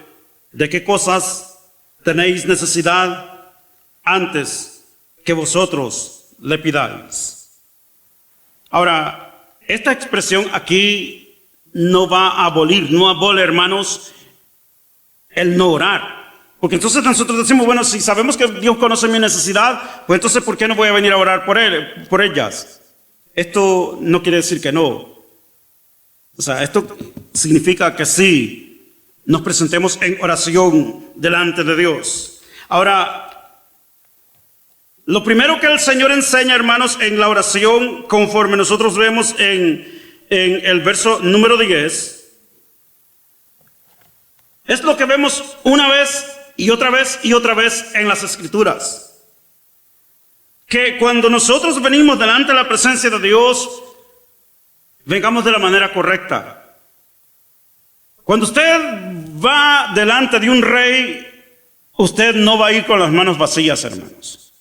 de qué cosas tenéis necesidad antes que vosotros le pidáis. Ahora, esta expresión aquí no va a abolir, no abole, hermanos, el no orar. Porque entonces nosotros decimos, bueno, si sabemos que Dios conoce mi necesidad, pues entonces ¿por qué no voy a venir a orar por ellas? Esto no quiere decir que no. O sea, esto significa que sí, nos presentemos en oración delante de Dios. Ahora, lo primero que el Señor enseña, hermanos, en la oración, conforme nosotros vemos en el verso número 10, es lo que vemos una vez y otra vez y otra vez en las Escrituras. Que cuando nosotros venimos delante de la presencia de Dios, vengamos de la manera correcta. Cuando usted va delante de un rey, usted no va a ir con las manos vacías, hermanos.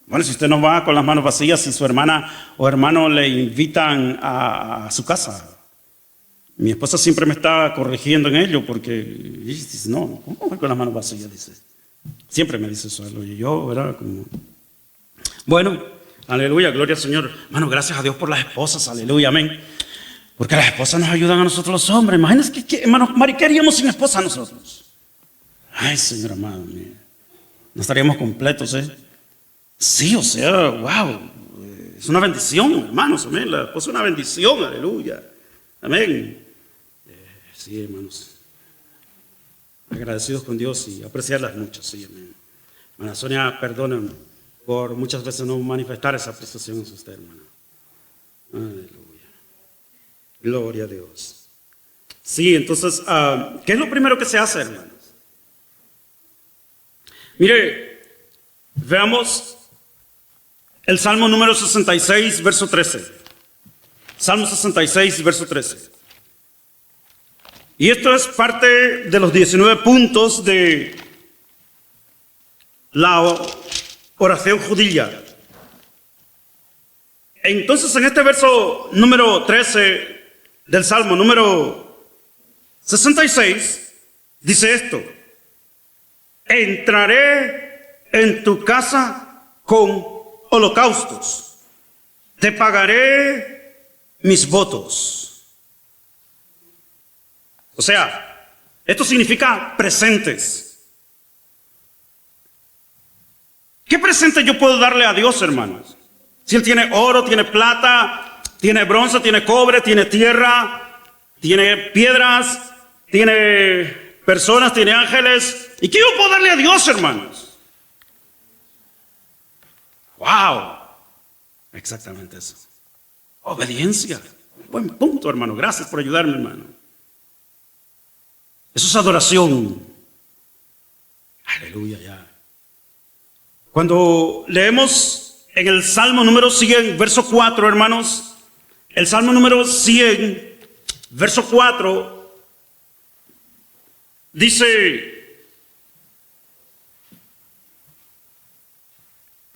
Bueno, si usted no va con las manos vacías, si su hermana o hermano le invitan a su casa. Mi esposa siempre me está corrigiendo en ello porque dice, no, ¿cómo voy con las manos vacías? Dice. Siempre me dice eso. Y yo, ¿verdad? Como... Bueno, aleluya, gloria al Señor. Hermano, gracias a Dios por las esposas, aleluya, amén. Porque las esposas nos ayudan a nosotros los hombres. Imagínense que hermano, ¿qué haríamos sin esposa nosotros? Ay, Señor amado, no estaríamos completos, ¿eh? Sí, o sea, wow, es una bendición, hermanos, amén. La esposa es una bendición, aleluya, amén. Sí, hermanos, agradecidos con Dios y apreciarlas mucho, sí, amén. Hermana Sonia, perdónenme por muchas veces no manifestar esa apreciación en usted, hermana. Aleluya, gloria a Dios. Sí, entonces, ¿qué es lo primero que se hace, hermanos? Mire, veamos el Salmo número 66, verso 13. Salmo 66, verso 13. Y esto es parte de los 19 puntos de la oración judía. Entonces, en este verso número 13 del Salmo número 66, dice esto: entraré en tu casa con holocaustos, te pagaré mis votos. O sea, esto significa presentes. ¿Qué presente yo puedo darle a Dios, hermanos? Si Él tiene oro, tiene plata, tiene bronce, tiene cobre, tiene tierra, tiene piedras, tiene personas, tiene ángeles. ¿Y qué yo puedo darle a Dios, hermanos? ¡Wow! Exactamente eso. Obediencia. Buen punto, hermano. Gracias por ayudarme, hermano. Eso es adoración. Aleluya, ya. Cuando leemos en el Salmo número 100, verso 4, hermanos, el Salmo número 100, verso 4, dice: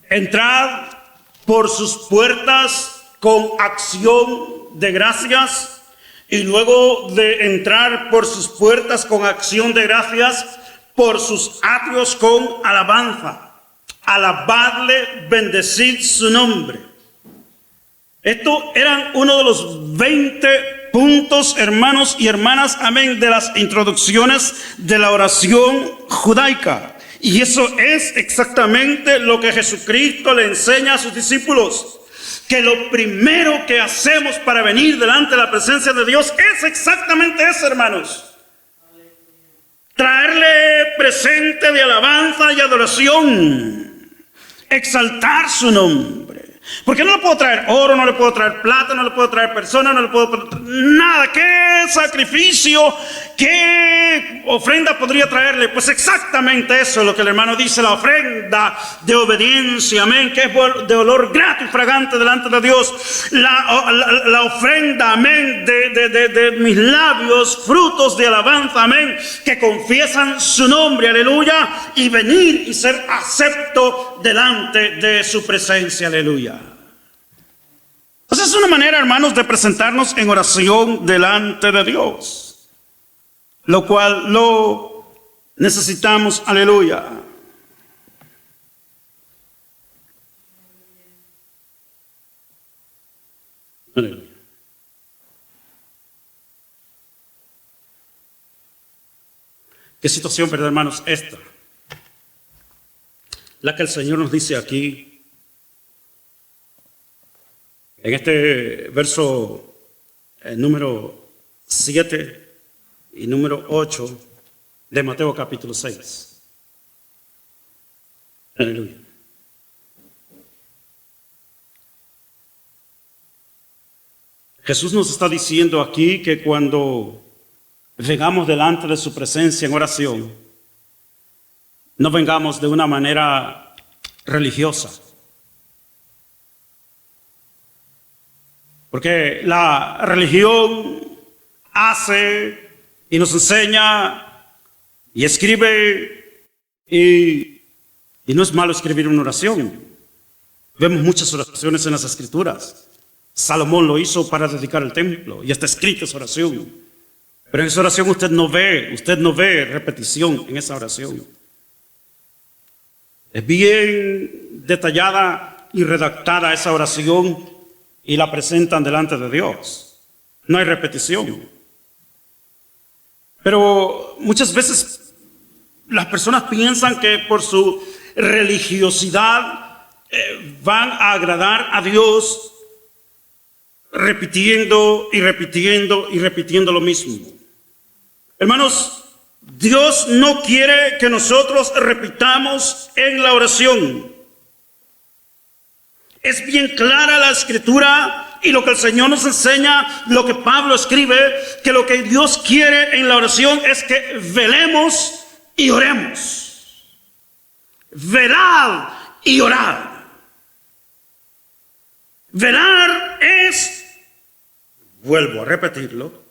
entrad por sus puertas con acción de gracias. Y luego de entrar por sus puertas con acción de gracias, por sus atrios con alabanza. Alabadle, bendecid su nombre. Estos eran uno de los 20 puntos, hermanos y hermanas, amén, de las introducciones de la oración judaica. Y eso es exactamente lo que Jesucristo le enseña a sus discípulos. Que lo primero que hacemos para venir delante de la presencia de Dios es exactamente eso, hermanos. Traerle presente de alabanza y adoración. Exaltar su nombre. Porque no le puedo traer oro, no le puedo traer plata, no le puedo traer personas, no le puedo traer nada. ¿Qué sacrificio, qué ofrenda podría traerle? Pues exactamente eso es lo que el hermano dice, la ofrenda de obediencia, amén, que es de olor grato y fragante delante de Dios. La ofrenda, amén, de mis labios, frutos de alabanza, amén, que confiesan su nombre, aleluya, y venir y ser acepto delante de su presencia, aleluya. Entonces es una manera, hermanos, de presentarnos en oración delante de Dios, lo cual lo necesitamos, aleluya. Aleluya. ¿Qué situación, verdad, hermanos? Esta, la que el Señor nos dice aquí, en este verso número 7 y número 8 de Mateo capítulo 6. Aleluya. Jesús nos está diciendo aquí que cuando vengamos delante de su presencia en oración, no vengamos de una manera religiosa. Porque la religión hace y nos enseña y escribe, y no es malo escribir una oración. Vemos muchas oraciones en las Escrituras. Salomón lo hizo para dedicar el templo y está escrita esa oración. Pero en esa oración usted no ve repetición en esa oración. Es bien detallada y redactada esa oración y la presentan delante de Dios. No hay repetición. Pero muchas veces las personas piensan que por su religiosidad van a agradar a Dios repitiendo y repitiendo y repitiendo lo mismo. Hermanos, Dios no quiere que nosotros repitamos en la oración. Es bien clara la Escritura y lo que el Señor nos enseña, lo que Pablo escribe, que lo que Dios quiere en la oración es que velemos y oremos. Velad y orad. Velar es, vuelvo a repetirlo,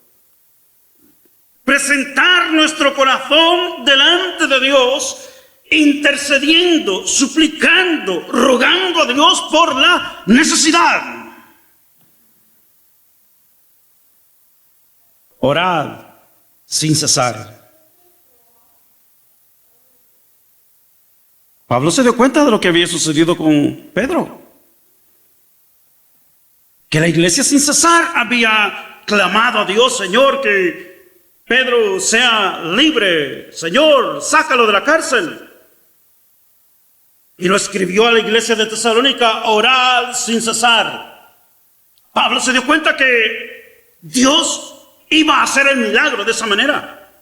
presentar nuestro corazón delante de Dios, intercediendo, suplicando, rogando a Dios por la necesidad. Orad sin cesar. Pablo se dio cuenta de lo que había sucedido con Pedro. Que la iglesia sin cesar había clamado a Dios: Señor, que Pedro sea libre. Señor, sácalo de la cárcel. Y lo escribió a la iglesia de Tesalónica: orad sin cesar. Pablo se dio cuenta que Dios iba a hacer el milagro de esa manera.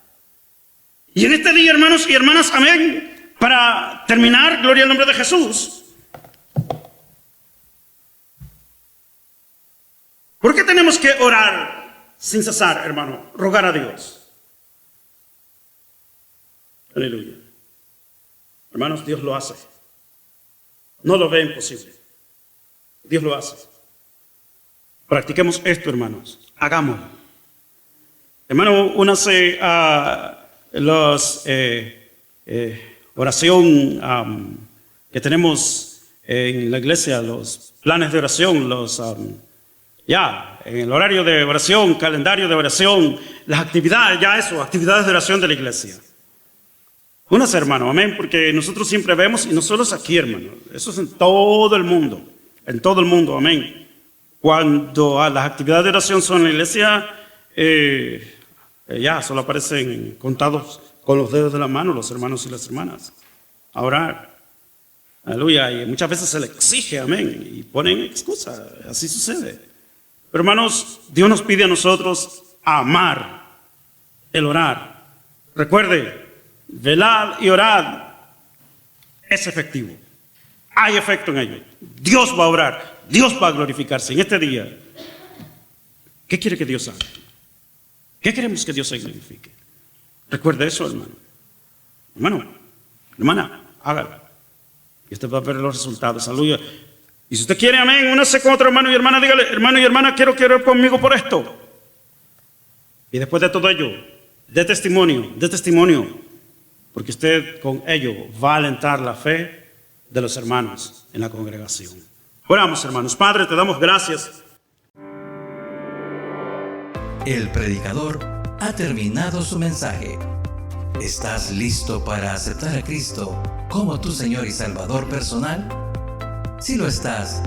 Y en este día, hermanos y hermanas, amén, para terminar, gloria al nombre de Jesús. ¿Por qué tenemos que orar sin cesar, hermano? Rogar a Dios. Aleluya. Hermanos, Dios lo hace. No lo ve imposible. Dios lo hace. Practiquemos esto, hermanos. Hagámoslo. Hermano, únase a los oración que tenemos en la iglesia, los planes de oración, en el horario de oración, calendario de oración, las actividades, actividades de oración de la iglesia. Únase, hermano, amén, porque nosotros siempre vemos, y no solo es aquí, hermano, eso es en todo el mundo, amén. Cuando las actividades de oración son en la iglesia, solo aparecen contados con los dedos de la mano los hermanos y las hermanas a orar. Aleluya. Y muchas veces se le exige, amén, y ponen excusa, así sucede. Pero hermanos, Dios nos pide a nosotros amar el orar. Recuerde, velad y orad es efectivo. Hay efecto en ello. Dios va a orar, Dios va a glorificarse en este día. ¿Qué quiere que Dios haga? ¿Qué queremos que Dios se glorifique? Recuerde eso, hermano. Hermana, hágalo. Y usted va a ver los resultados. Aleluya. Y si usted quiere, amén, únase con otro hermano y hermana, dígale: hermano y hermana, quiero que ore conmigo por esto. Y después de todo ello, dé testimonio, porque usted con ello va a alentar la fe de los hermanos en la congregación. Oramos, hermanos. Padre, te damos gracias. El predicador ha terminado su mensaje. ¿Estás listo para aceptar a Cristo como tu Señor y Salvador personal? Si lo estás,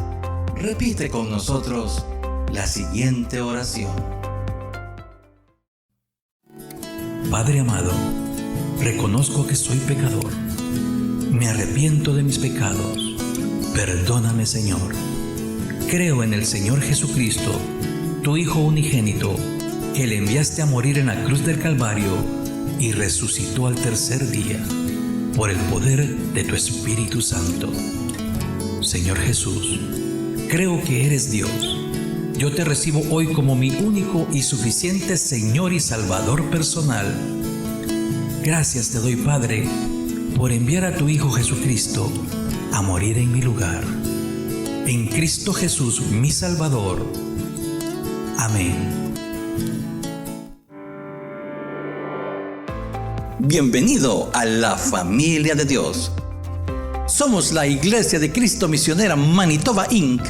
repite con nosotros la siguiente oración. Padre amado, reconozco que soy pecador. Me arrepiento de mis pecados. Perdóname, Señor. Creo en el Señor Jesucristo, tu Hijo unigénito, que le enviaste a morir en la cruz del Calvario y resucitó al tercer día por el poder de tu Espíritu Santo. Señor Jesús, creo que eres Dios. Yo te recibo hoy como mi único y suficiente Señor y Salvador personal. Gracias te doy, Padre, por enviar a tu Hijo Jesucristo a morir en mi lugar. En Cristo Jesús, mi Salvador, Amén. Bienvenido a la familia de Dios. Somos la Iglesia de Cristo Misionera Manitoba Inc.,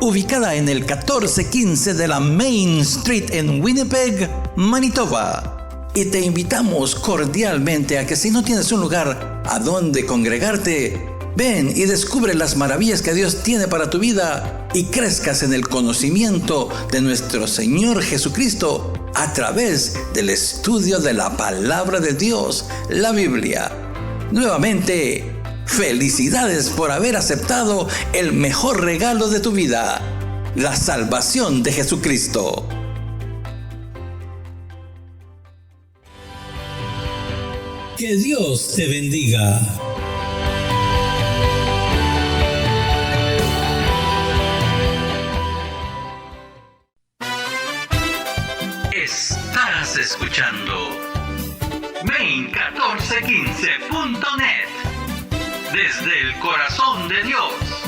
ubicada en el 1415 de la Main Street en Winnipeg, Manitoba. Y te invitamos cordialmente a que si no tienes un lugar a donde congregarte, ven y descubre las maravillas que Dios tiene para tu vida y crezcas en el conocimiento de nuestro Señor Jesucristo a través del estudio de la palabra de Dios, la Biblia. Nuevamente, felicidades por haber aceptado el mejor regalo de tu vida, la salvación de Jesucristo. Que Dios te bendiga. Estás escuchando Main1415.net desde el corazón de Dios.